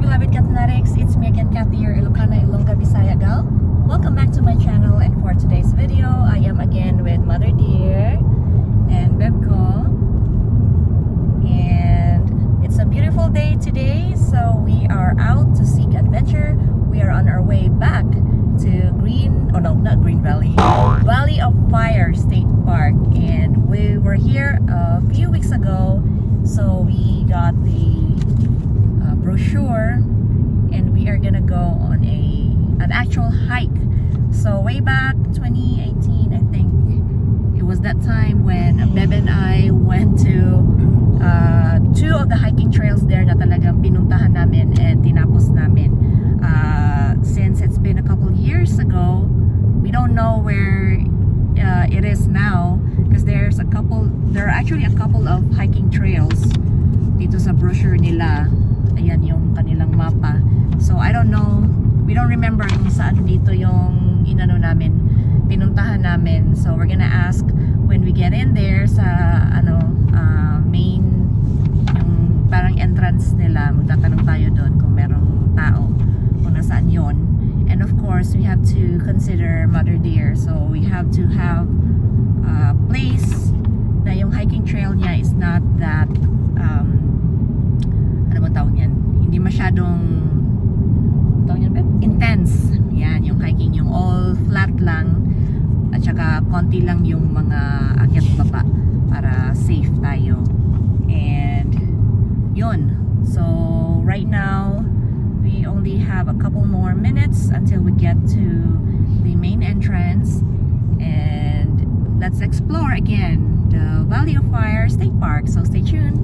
beloved Cathnetics, it's me again, Kathy, your Ilocana, Ilongga, Bisaya gal. Welcome back to my channel, and for today's video, I am again with Mother Deer and Bebko. And it's a beautiful day today, so we are out to seek adventure. We are on our way back to Valley of Fire State Park, and we were here a few weeks ago, so we got the brochure, and we are gonna go on an actual hike. So way back 2018, I think it was that time when Beb and I went to two of the hiking trails there na talagang pinuntahan namin and tinapos namin. Since it's been a couple years ago, we don't know where it is now, because there are actually a couple of hiking trails dito sa brochure nila. Ayan yung kanilang mapa. So I don't know, we don't remember kung saan dito yung pinuntahan namin. So we're gonna ask when we get in there sa main, yung parang entrance nila. Magtatanong tayo doon kung merong tao kung nasaan yon. And of course, we have to consider Mother Deer. So we have to have a place na yung hiking trail niya is not that ano bang tawag yan? Hindi masyadong intense. Yan, yung hiking, yung all flat lang, at saka konti lang yung mga akyat baba para safe tayo. And yun. So right now we only have a couple more minutes until we get to the main entrance, and let's explore again the Valley of Fire State Park. So stay tuned.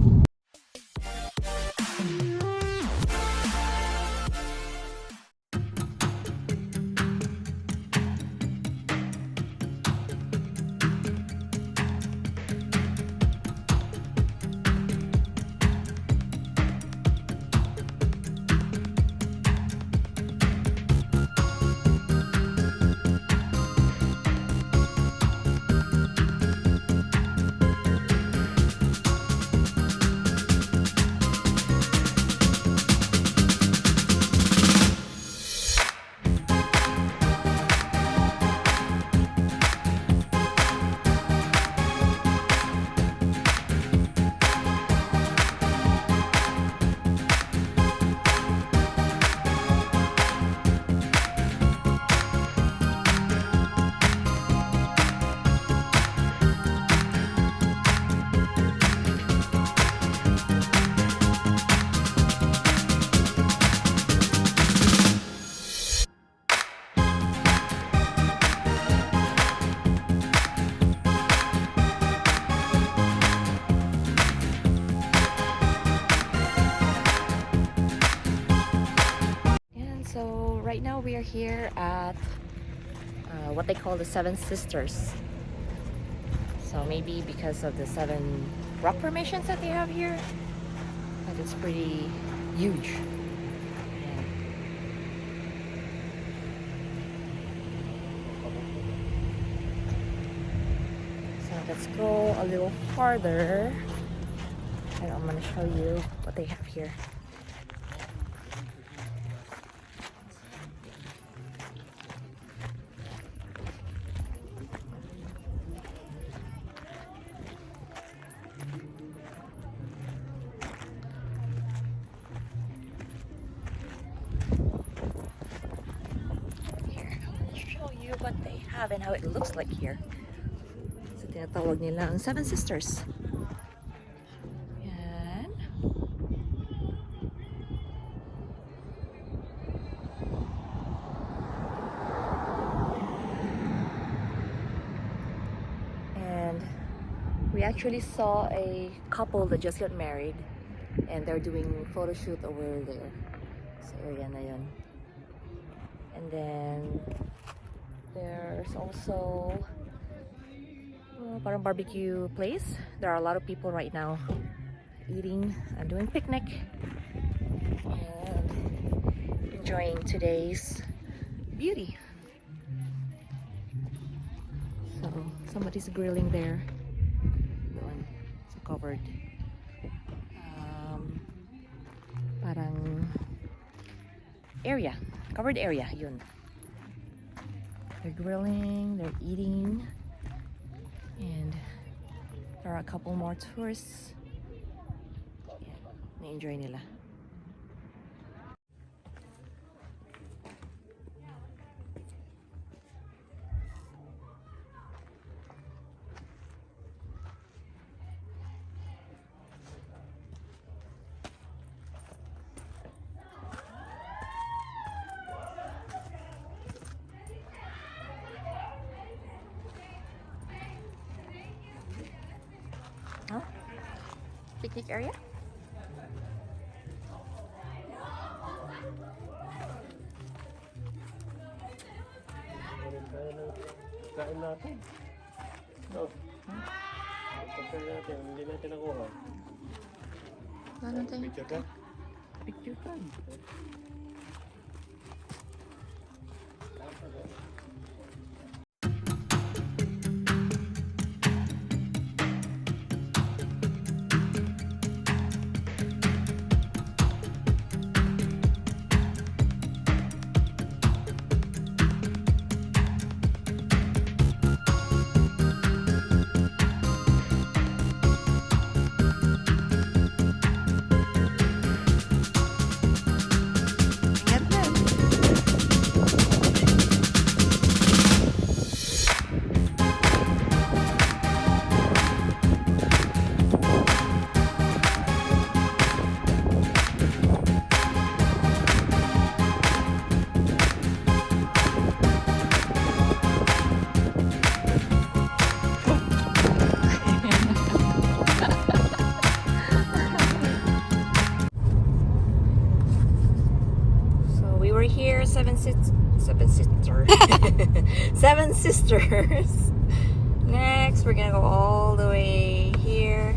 So right now we are here at what they call the Seven Sisters. So maybe because of the 7 rock formations that they have here, but it's pretty huge. So let's go a little farther, and I'm gonna show you what they have here. What they have and how it looks like here. So tinatawag nila ang 7 Sisters. Yan. And we actually saw a couple that just got married, and they're doing photo shoot over there. So area na yun. And then there's also parang barbecue place. There are a lot of people right now eating and doing picnic and enjoying today's beauty. So somebody's grilling there. It's covered. Parang area, covered area, yun. They're grilling, they're eating, and there are a couple more tourists. Yan, na-enjoy nila. Huh? Picnic area? Kain natin. No. Pagkain natin, hindi natin nakuha. Ano tayo? Picture ka? Picture ka. Here, seven sisters. Seven sisters. Next, we're gonna go all the way here.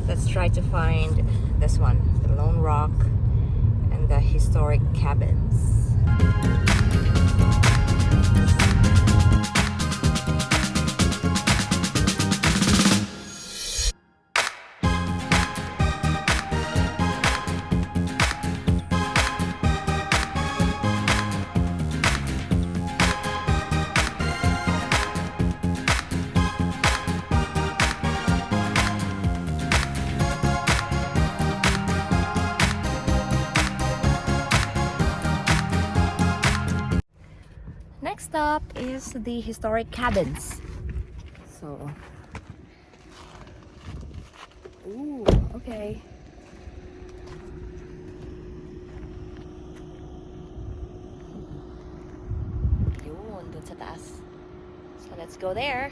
Let's try to find this one, the Lone Rock and the historic cabins. Next stop is the historic cabins. So, ooh, okay. Yun, dun sa taas. So let's go there.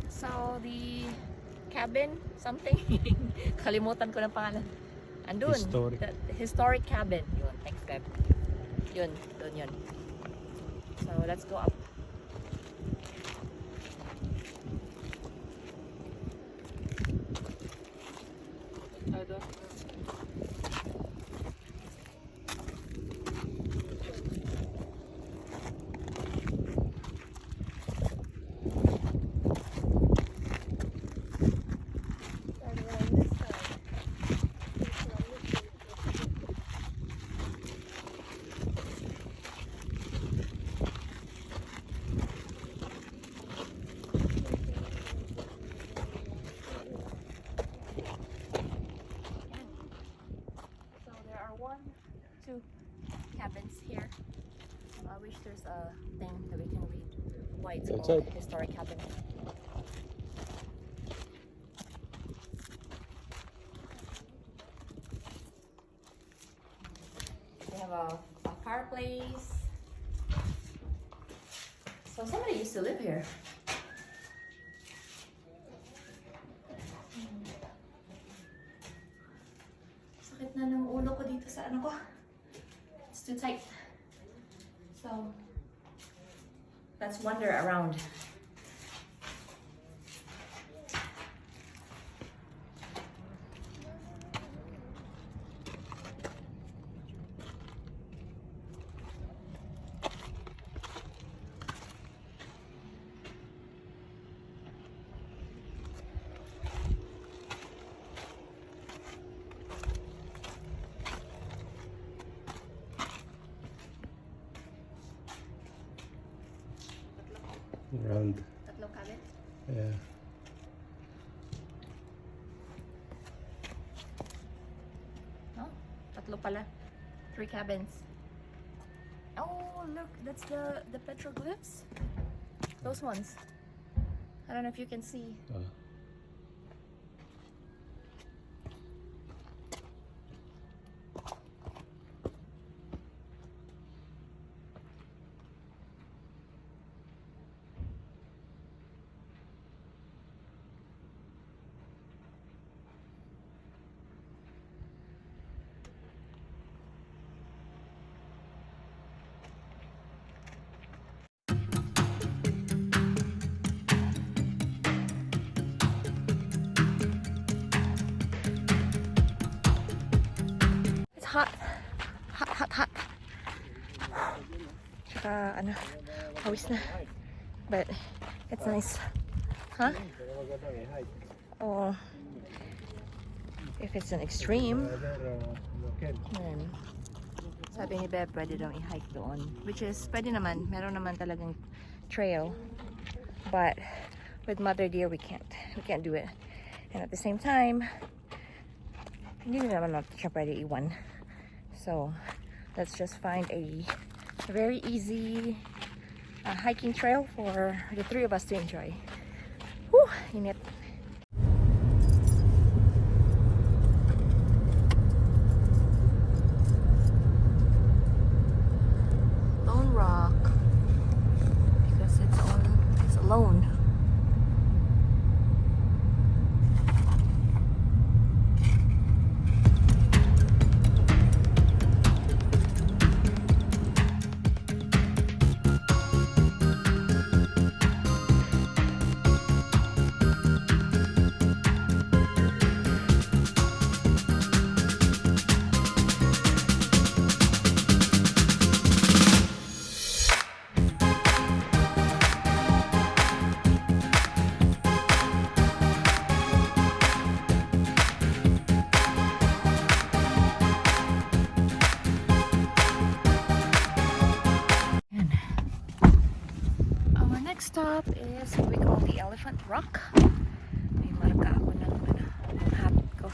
So the cabin, something. Kalimutan ko ng pangalan. Andun. Historic. The historic cabin. Yun, thanks Beb. Yun, dun yun. So let's go up. Two cabins here. I wish there's a thing that we can read why it's called historic cabin. They have a fireplace. So somebody used to live here. Sakit na ng ulo ko dito sa ano ko. It's too tight. So let's wander around. Round. Tatlong cabin? Yeah. No? Tatlo pala. 3 cabins. Oh, look, that's the petroglyphs. Those ones. I don't know if you can see. Hot. Hot, hot, hot. Tsaka, ano, hawis na. But, it's nice. Huh? Oh. If it's an extreme, then, sabi ni Beb, pwede daw i-hike doon. Which is, pwede naman. Meron naman talagang trail. But, with Mother Deer, we can't. We can't do it. And at the same time, hindi naman natin siya pwede iwan. So, let's just find a very easy hiking trail for the 3 of us to enjoy. Whew, init. Lone Rock, because it's alone. Next stop is what we call the Elephant Rock. May marka ako ng habit ko.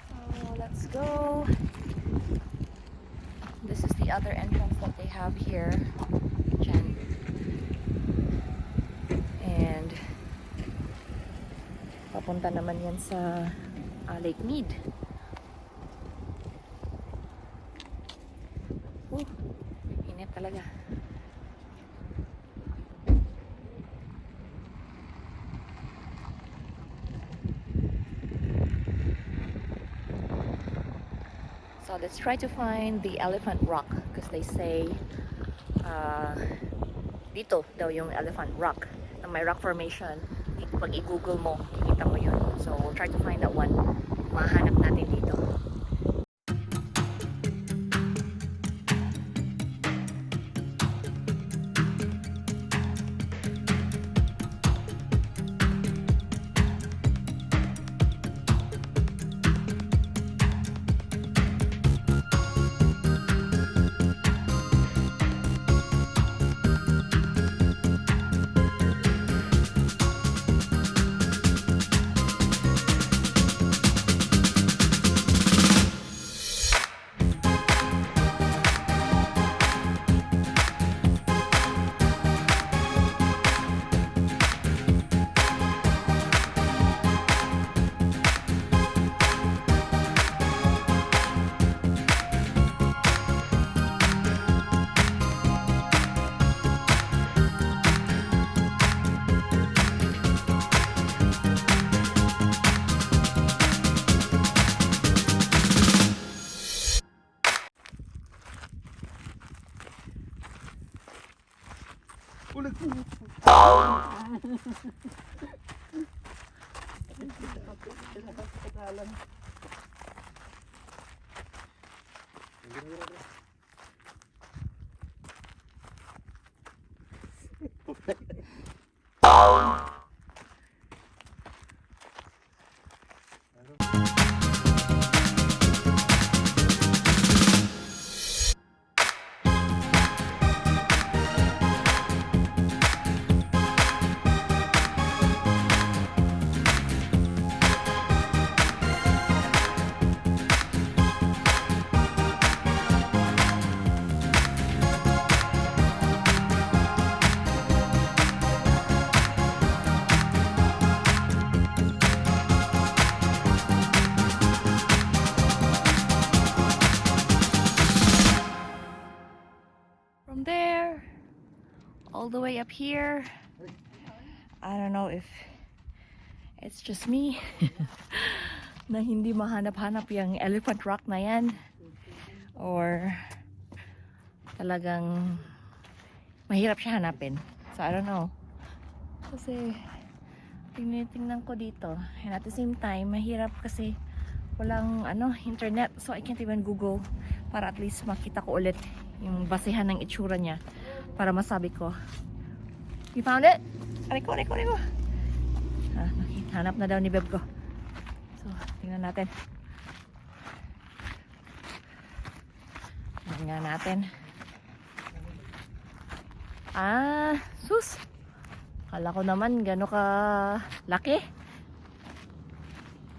So let's go. This is the other entrance that they have here. Dyan. And papunta naman yan sa Lake Mead. Init talaga. So let's try to find the Elephant Rock because they say dito daw yung Elephant Rock na may rock formation. Pag i-google mo, kikita mo yun. So we'll try to find that one. Mahanap natin dito. all the way up here. I don't know if it's just me na hindi mahanap-hanap yung elephant rock na yan, or talagang mahirap siya hanapin. So I don't know. Kasi tingnan ko dito, and at the same time mahirap kasi walang internet, so I can't even Google para at least makita ko ulit yung basehan ng itsura niya para masabi ko. You found it? Aray ko. Hanap na daw ni Beb ko. So tingnan natin. Sus! Kala ko naman gano'n ka laki.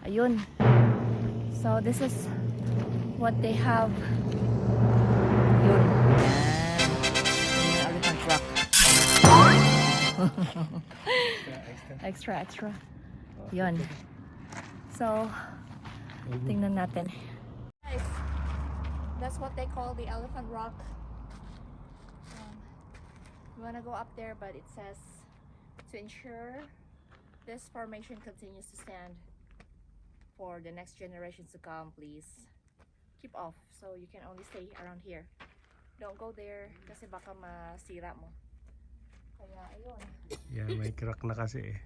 Ayun. So this is what they have. Yun. Yan. Elephant rock. Extra. Yun. So, tingnan natin. Guys, that's what they call the elephant rock. We wanna go up there, but it says to ensure this formation continues to stand for the next generations to come, please keep off, so you can only stay around here. Don't go there kasi baka masira mo. Kaya ayun. Yeah, may crack na kasi eh.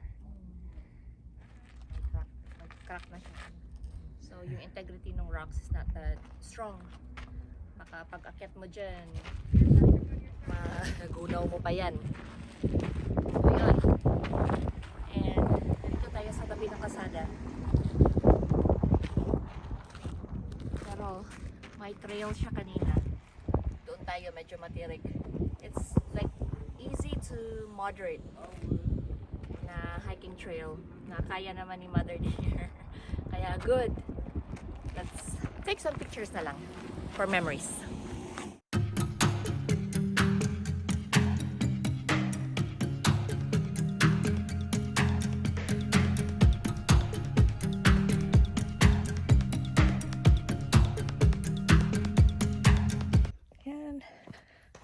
May crack na siya. So yung integrity ng rocks is not that strong. Baka pag akyat mo dyan, magunaw mo pa yan. Ayun. And dito tayo sa tabi ng kasada. Pero may trail siya kanina. Doon tayo medyo matirik. It's like easy to moderate na hiking trail na kaya naman ni Mother Deer. Kaya good. Let's take some pictures na lang for memories.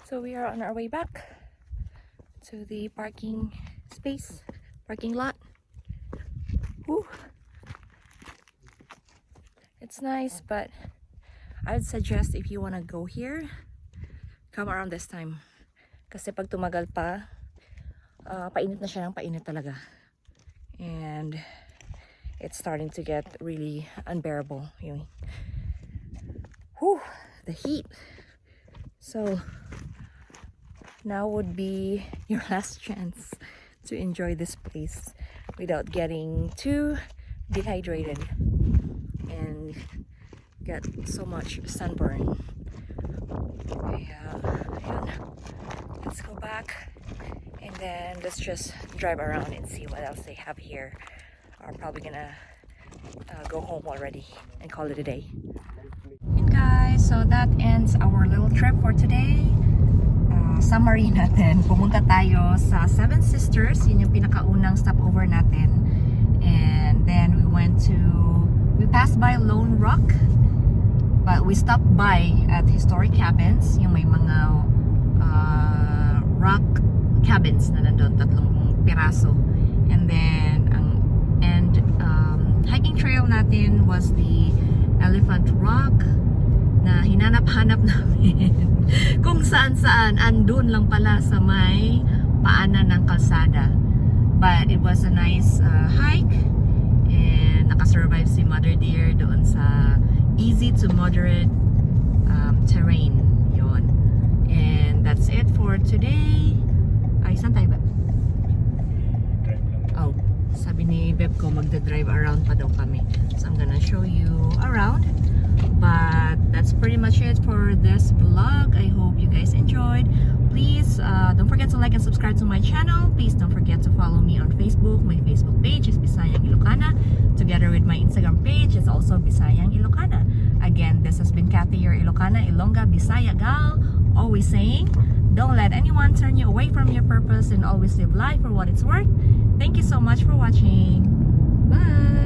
So we are on our way back to the parking lot. Woo. It's nice, but I would suggest if you want to go here, come around this time. Kasi pag tumagal pa, painit na siya ng painit talaga. And it's starting to get really unbearable. Whew, the heat. So now would be your last chance to enjoy this place without getting too dehydrated and get so much sunburn. Let's go back and then let's just drive around and see what else they have here. I'm probably gonna go home already and call it a day. And guys, so that ends our little trip for today. Summary natin, pumunta tayo sa Seven Sisters, yun yung pinakaunang stopover natin, and then we passed by Lone Rock, but we stopped by at historic cabins, yung may mga rock cabins na nandun, 3 piraso, and then hiking trail natin was the Elephant Rock na hinanap-hanap namin kung saan-saan, andun lang pala sa may paanan ng kalsada. But it was a nice hike, and nakasurvive si Mother Deer doon sa easy to moderate terrain. Yun. And that's it for today. Ay, saan tayo ba? Oh, sabi ni Beb ko magda-drive around pa daw kami. So I'm gonna show you around. But that's pretty much it for this vlog. I hope you guys enjoyed. Please don't forget to like and subscribe to my channel. Please don't forget to follow me on Facebook. My Facebook page is Bisayang Ilocana. Together with my Instagram page is also Bisayang Ilocana. Again, this has been Kathy, your Ilocana, Ilongga, Bisaya gal. Always saying, don't let anyone turn you away from your purpose and always live life for what it's worth. Thank you so much for watching. Bye!